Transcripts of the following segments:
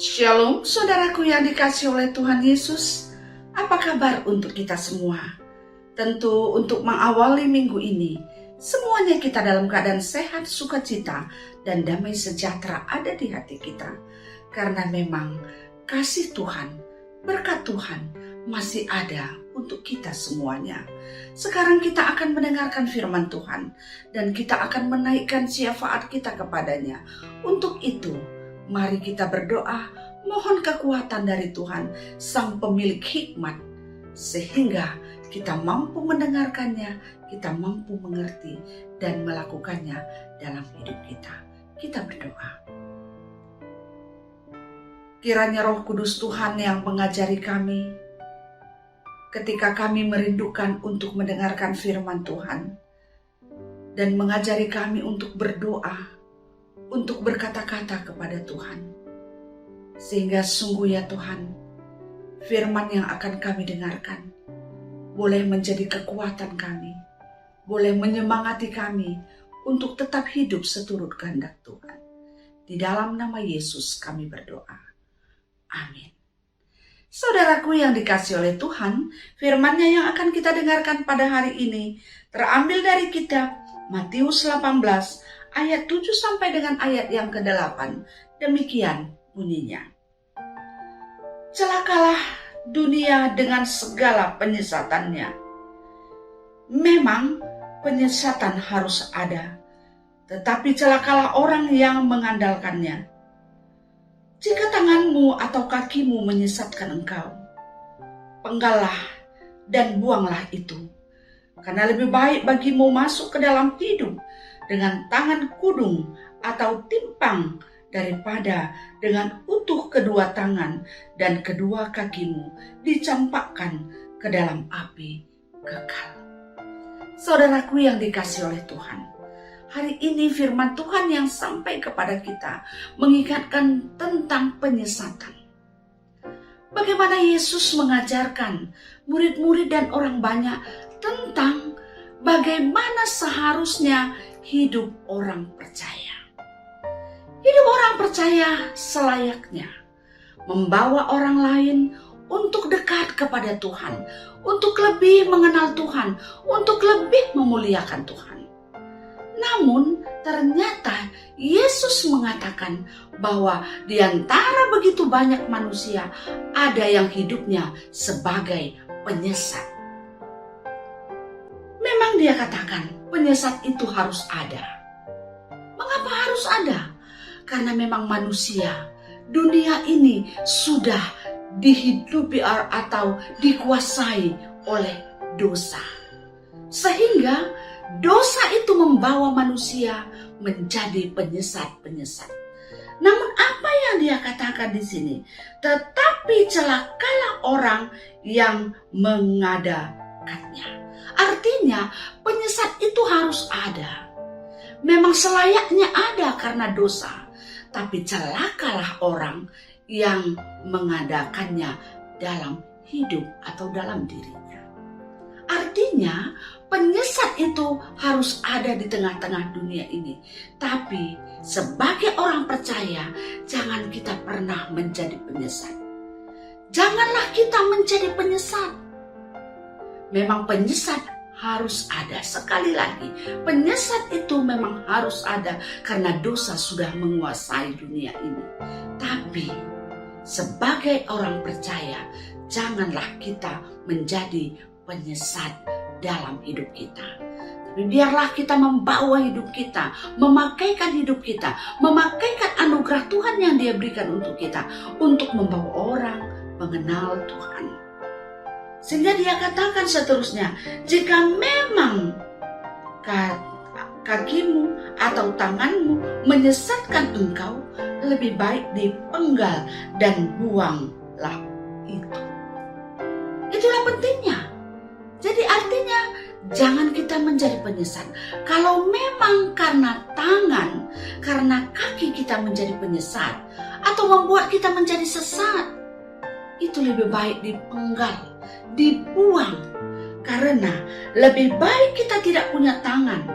Shalom saudaraku yang dikasihi oleh Tuhan Yesus. Apa kabar untuk kita semua? Tentu untuk mengawali minggu ini, semuanya kita dalam keadaan sehat, sukacita, dan damai sejahtera ada di hati kita. Karena memang kasih Tuhan, berkat Tuhan masih ada untuk kita semuanya. Sekarang kita akan mendengarkan firman Tuhan dan kita akan menaikkan syafaat kita kepadanya. Untuk itu, mari kita berdoa, mohon kekuatan dari Tuhan, Sang Pemilik hikmat, sehingga kita mampu mendengarkannya, kita mampu mengerti dan melakukannya dalam hidup kita. Kita berdoa. Kiranya Roh Kudus Tuhan yang mengajari kami, ketika kami merindukan untuk mendengarkan firman Tuhan, dan mengajari kami untuk berdoa, untuk berkata-kata kepada Tuhan. Sehingga sungguh ya Tuhan, firman yang akan kami dengarkan boleh menjadi kekuatan kami, boleh menyemangati kami untuk tetap hidup seturut kehendak Tuhan. Di dalam nama Yesus kami berdoa. Amin. Saudaraku yang dikasihi oleh Tuhan, firman-Nya yang akan kita dengarkan pada hari ini terambil dari kitab Matius 18 ayat 7 sampai dengan ayat yang ke-8. Demikian bunyinya. Celakalah dunia dengan segala penyesatannya. Memang penyesatan harus ada, tetapi celakalah orang yang mengandalkannya. Jika tanganmu atau kakimu menyesatkan engkau, penggallah dan buanglah itu. Karena lebih baik bagimu masuk ke dalam hidup dengan tangan kudung atau timpang daripada dengan utuh kedua tangan dan kedua kakimu dicampakkan ke dalam api kekal. Saudaraku yang dikasihi oleh Tuhan, hari ini firman Tuhan yang sampai kepada kita mengingatkan tentang penyesatan. Bagaimana Yesus mengajarkan murid-murid dan orang banyak tentang bagaimana seharusnya hidup orang percaya. Hidup orang percaya selayaknya membawa orang lain untuk dekat kepada Tuhan, untuk lebih mengenal Tuhan, untuk lebih memuliakan Tuhan. Namun ternyata Yesus mengatakan bahwa di antara begitu banyak manusia ada yang hidupnya sebagai penyesat. Memang dia katakan penyesat itu harus ada. Mengapa harus ada? Karena memang manusia, dunia ini sudah dihidupi atau dikuasai oleh dosa. Sehingga dosa itu membawa manusia menjadi penyesat-penyesat. Namun apa yang dia katakan di sini? Tetapi celakalah orang yang mengadakannya. Artinya penyesat itu harus ada. Memang selayaknya ada karena dosa. Tapi celakalah orang yang mengadakannya dalam hidup atau dalam dirinya. Artinya penyesat itu harus ada di tengah-tengah dunia ini. Tapi sebagai orang percaya, jangan kita pernah menjadi penyesat. Janganlah kita menjadi penyesat. Memang penyesat harus ada. Sekali lagi, penyesat itu memang harus ada karena dosa sudah menguasai dunia ini. Tapi sebagai orang percaya, janganlah kita menjadi penyesat dalam hidup kita. Tapi biarlah kita membawa hidup kita, memakaikan hidup kita, memakaikan anugerah Tuhan yang Dia berikan untuk kita, untuk membawa orang mengenal Tuhan. Sehingga dia katakan seterusnya, jika memang kakimu atau tanganmu menyesatkan engkau, lebih baik dipenggal dan buanglah itu. Itulah pentingnya. Jadi artinya jangan kita menjadi penyesat. Kalau memang karena tangan, karena kaki kita menjadi penyesat atau membuat kita menjadi sesat, itu lebih baik dipenggal, dibuang. Karena lebih baik kita tidak punya tangan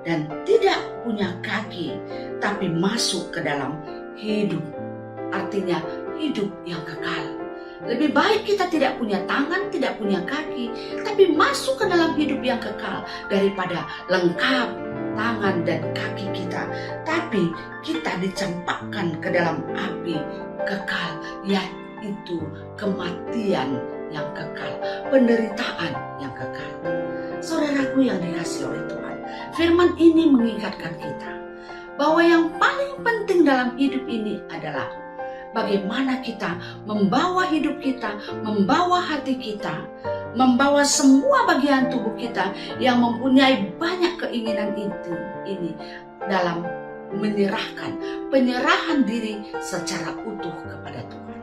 dan tidak punya kaki, tapi masuk ke dalam hidup. Artinya hidup yang kekal. Lebih baik kita tidak punya tangan, tidak punya kaki, tapi masuk ke dalam hidup yang kekal daripada lengkap tangan dan kaki kita, tapi kita dicampakkan ke dalam api kekal, yaitu kematian yang kekal, penderitaan yang kekal. Saudaraku yang dikasihi oleh Tuhan, firman ini mengingatkan kita bahwa yang paling penting dalam hidup ini adalah bagaimana kita membawa hidup kita, membawa hati kita, membawa semua bagian tubuh kita yang mempunyai banyak keinginan ini dalam penyerahan diri secara utuh kepada Tuhan.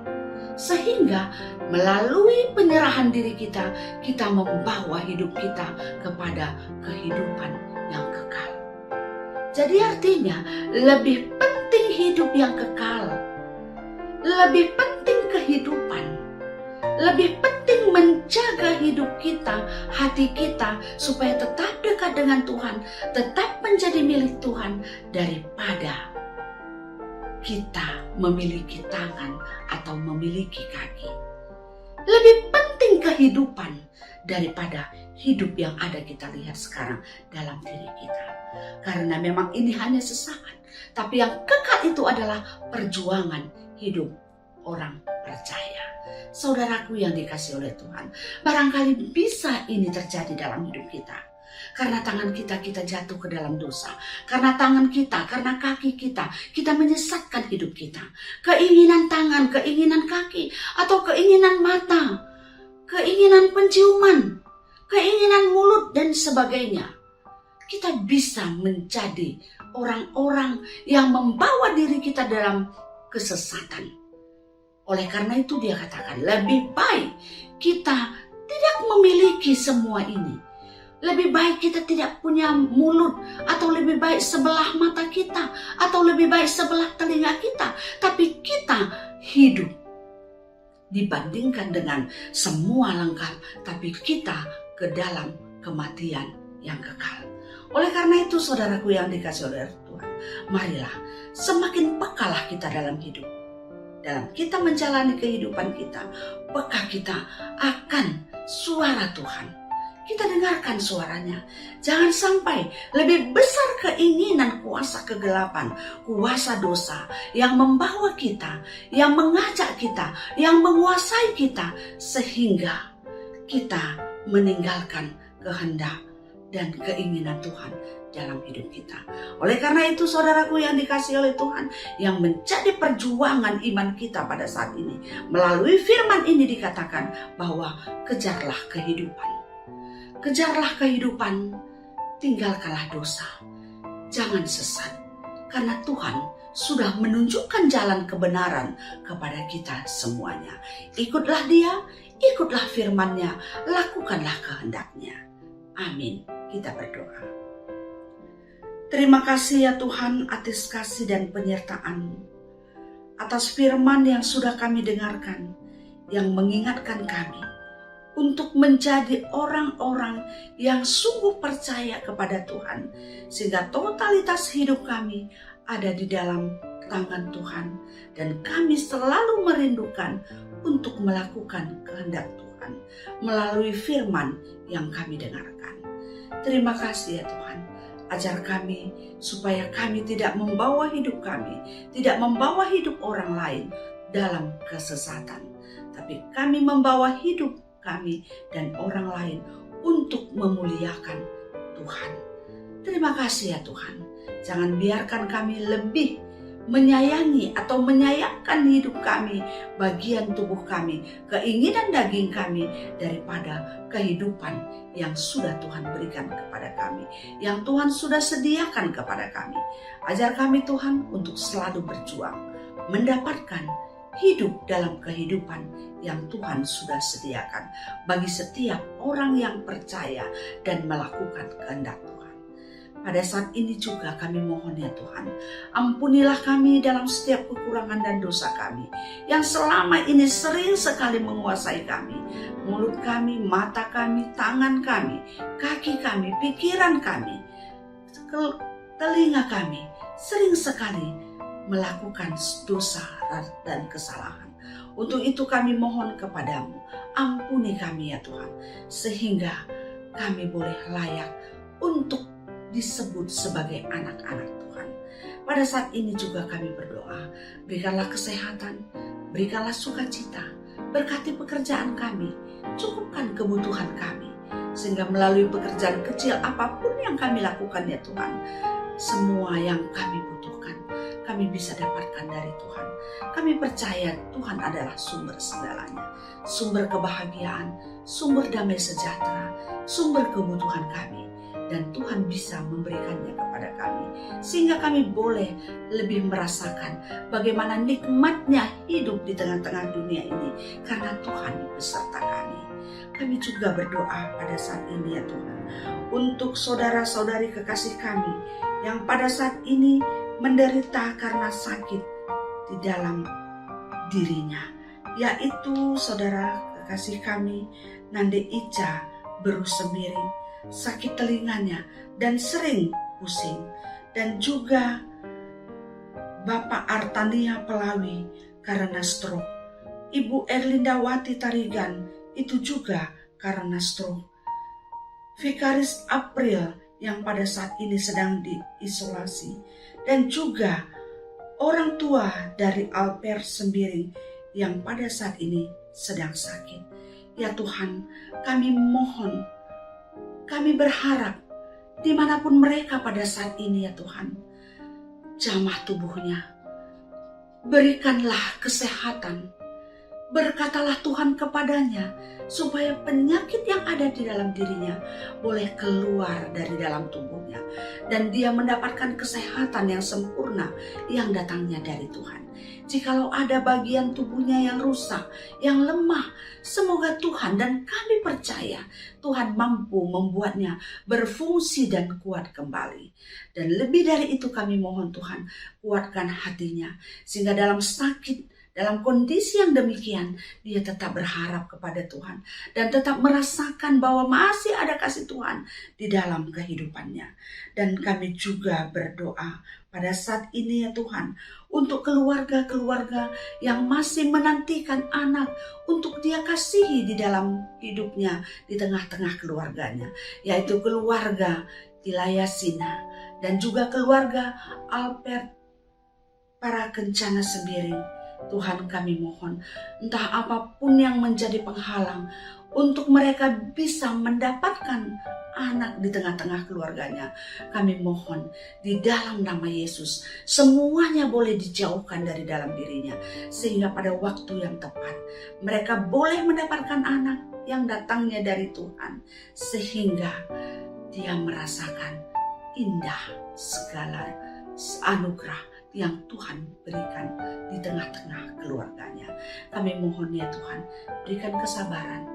Sehingga melalui penyerahan diri kita, kita membawa hidup kita kepada kehidupan yang kekal. Jadi artinya lebih penting hidup yang kekal, lebih penting kehidupan, lebih penting menjaga hidup kita, hati kita, supaya tetap dekat dengan Tuhan, tetap menjadi milik Tuhan, daripada kita memiliki tangan atau memiliki kaki. Lebih penting kehidupan daripada hidup yang ada kita lihat sekarang dalam diri kita. Karena memang ini hanya sesaat, tapi yang kekal itu adalah perjuangan hidup orang percaya. Saudaraku yang dikasihi oleh Tuhan, barangkali bisa ini terjadi dalam hidup kita. Karena tangan kita jatuh ke dalam dosa. Karena tangan kita, karena kaki kita menyesatkan hidup kita. Keinginan tangan, keinginan kaki, atau keinginan mata, keinginan penciuman, keinginan mulut dan sebagainya. Kita bisa menjadi orang-orang yang membawa diri kita dalam kesesatan. Oleh karena itu dia katakan, lebih baik kita tidak memiliki semua ini. Lebih baik kita tidak punya mulut, atau lebih baik sebelah mata kita, atau lebih baik sebelah telinga kita, tapi kita hidup dibandingkan dengan semua lengkap, tapi kita ke dalam kematian yang kekal. Oleh karena itu saudaraku yang dikasihi oleh Tuhan, marilah semakin pekalah kita dalam hidup. Dalam kita menjalani kehidupan kita, peka kita akan suara Tuhan. Kita dengarkan suaranya. Jangan sampai lebih besar keinginan kuasa kegelapan, kuasa dosa yang membawa kita, yang mengajak kita, yang menguasai kita, sehingga kita meninggalkan kehendak dan keinginan Tuhan dalam hidup kita. Oleh karena itu saudaraku yang dikasihi oleh Tuhan, yang menjadi perjuangan iman kita pada saat ini, melalui firman ini dikatakan bahwa kejarlah kehidupan. Kejarlah kehidupan, tinggalkanlah dosa. Jangan sesat, karena Tuhan sudah menunjukkan jalan kebenaran kepada kita semuanya. Ikutlah Dia, ikutlah firman-Nya, lakukanlah kehendak-Nya. Amin. Kita berdoa. Terima kasih ya Tuhan atas kasih dan penyertaan-Mu, atas firman yang sudah kami dengarkan, yang mengingatkan kami untuk menjadi orang-orang yang sungguh percaya kepada Tuhan, sehingga totalitas hidup kami ada di dalam tangan Tuhan, dan kami selalu merindukan untuk melakukan kehendak Tuhan melalui firman yang kami dengarkan. Terima kasih ya Tuhan. Ajar kami supaya kami tidak membawa hidup kami, tidak membawa hidup orang lain dalam kesesatan, tapi kami membawa hidup kami dan orang lain untuk memuliakan Tuhan. Terima kasih ya Tuhan. Jangan biarkan kami lebih menyayangi atau menyayangkan hidup kami, bagian tubuh kami, keinginan daging kami, daripada kehidupan yang sudah Tuhan berikan kepada kami, yang Tuhan sudah sediakan kepada kami. Ajar kami Tuhan untuk selalu berjuang, mendapatkan hidup dalam kehidupan yang Tuhan sudah sediakan bagi setiap orang yang percaya dan melakukan kehendak Tuhan. Pada saat ini juga kami mohon ya Tuhan, ampunilah kami dalam setiap kekurangan dan dosa kami yang selama ini sering sekali menguasai kami. Mulut kami, mata kami, tangan kami, kaki kami, pikiran kami, telinga kami sering sekali melakukan dosa dan kesalahan. Untuk itu kami mohon kepadamu, ampuni kami ya Tuhan, sehingga kami boleh layak untuk disebut sebagai anak-anak Tuhan. Pada saat ini juga kami berdoa, berikanlah kesehatan, berikanlah sukacita, berkati pekerjaan kami, cukupkan kebutuhan kami, sehingga melalui pekerjaan kecil apapun yang kami lakukan ya Tuhan, semua yang kami butuhkan, kami bisa dapatkan dari Tuhan. Kami percaya Tuhan adalah sumber segalanya, sumber kebahagiaan, sumber damai sejahtera, sumber kebutuhan kami. Dan Tuhan bisa memberikannya kepada kami, sehingga kami boleh lebih merasakan bagaimana nikmatnya hidup di tengah-tengah dunia ini, karena Tuhan beserta kami. Kami juga berdoa pada saat ini ya Tuhan, untuk saudara-saudari kekasih kami yang pada saat ini menderita karena sakit di dalam dirinya, yaitu saudara kekasih kami Nande Ica Beru Semiring, sakit telinganya dan sering pusing, dan juga Bapak Artania Pelawi karena stroke, Ibu Erlindawati Tarigan itu juga karena stroke, Vikaris April yang pada saat ini sedang diisolasi, dan juga orang tua dari Alper Sembiring yang pada saat ini sedang sakit. Ya Tuhan, kami mohon, kami berharap dimanapun mereka pada saat ini ya Tuhan, jamah tubuhnya, berikanlah kesehatan, berkatalah Tuhan kepadanya, supaya penyakit yang ada di dalam dirinya boleh keluar dari dalam tubuhnya, dan dia mendapatkan kesehatan yang sempurna yang datangnya dari Tuhan. Jikalau ada bagian tubuhnya yang rusak, yang lemah, semoga Tuhan dan kami percaya Tuhan mampu membuatnya berfungsi dan kuat kembali. Dan lebih dari itu kami mohon Tuhan, kuatkan hatinya, sehingga dalam sakit, dalam kondisi yang demikian, dia tetap berharap kepada Tuhan dan tetap merasakan bahwa masih ada kasih Tuhan di dalam kehidupannya. Dan kami juga berdoa pada saat ini ya Tuhan, untuk keluarga-keluarga yang masih menantikan anak untuk dia kasihi di dalam hidupnya, di tengah-tengah keluarganya, yaitu keluarga Tilayasina dan juga keluarga Albert para Kencana Sembiring. Tuhan kami mohon, entah apapun yang menjadi penghalang untuk mereka bisa mendapatkan anak di tengah-tengah keluarganya, kami mohon di dalam nama Yesus semuanya boleh dijauhkan dari dalam dirinya, sehingga pada waktu yang tepat mereka boleh mendapatkan anak yang datangnya dari Tuhan, sehingga dia merasakan indah segala anugerah yang Tuhan berikan di tengah-tengah keluarganya. Kami mohon ya Tuhan, berikan kesabaran,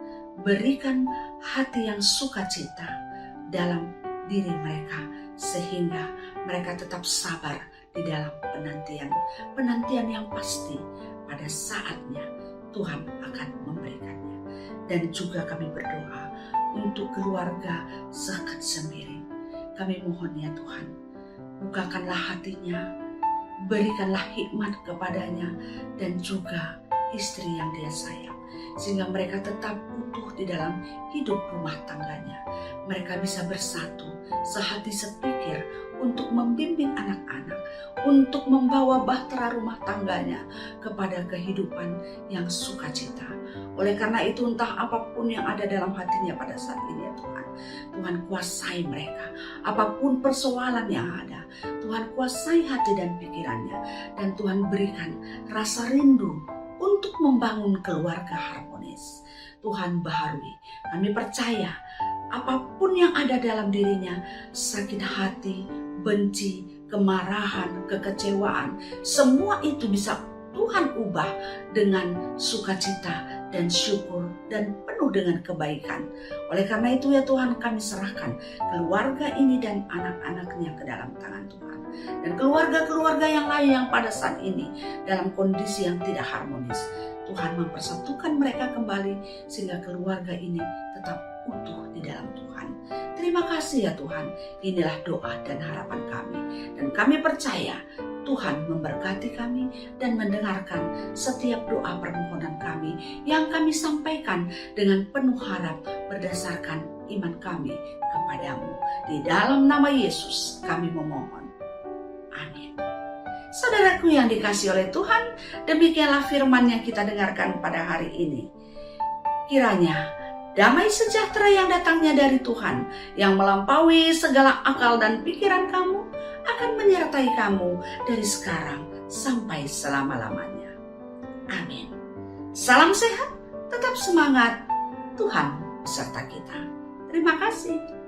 berikan hati yang sukacita dalam diri mereka, sehingga mereka tetap sabar di dalam penantian yang pasti pada saatnya Tuhan akan memberikannya. Dan juga kami berdoa untuk keluarga Zakat Sembiring. Kami mohon ya Tuhan, bukakanlah hatinya, berikanlah hikmat kepadanya dan juga istri yang dia sayang, sehingga mereka tetap utuh di dalam hidup rumah tangganya. Mereka bisa bersatu, sehati sepikir untuk membimbing anak-anak, untuk membawa bahtera rumah tangganya kepada kehidupan yang sukacita. Oleh karena itu, entah apapun yang ada dalam hatinya pada saat ini ya Tuhan, Tuhan kuasai mereka. Apapun persoalan yang ada, Tuhan kuasai hati dan pikirannya, dan Tuhan berikan rasa rindu untuk membangun keluarga harmonis. Tuhan baharui, kami percaya apapun yang ada dalam dirinya, sakit hati, benci, kemarahan, kekecewaan, semua itu bisa Tuhan ubah dengan sukacita dan syukur dan penuh dengan kebaikan. Oleh karena itu ya Tuhan, kami serahkan keluarga ini dan anak-anaknya ke dalam tangan Tuhan. Dan keluarga-keluarga yang lain yang pada saat ini dalam kondisi yang tidak harmonis, Tuhan mempersatukan mereka kembali sehingga keluarga ini tetap utuh di dalam Tuhan. Terima kasih ya Tuhan, inilah doa dan harapan kami. Dan kami percaya Tuhan memberkati kami dan mendengarkan setiap doa permohonan kami yang kami sampaikan dengan penuh harap berdasarkan iman kami kepadamu. Di dalam nama Yesus kami memohon. Amin. Saudaraku yang dikasihi oleh Tuhan, demikianlah firman yang kita dengarkan pada hari ini. Kiranya damai sejahtera yang datangnya dari Tuhan, yang melampaui segala akal dan pikiran kamu, akan menyertai kamu dari sekarang sampai selama-lamanya. Amin. Salam sehat, tetap semangat, Tuhan beserta kita. Terima kasih.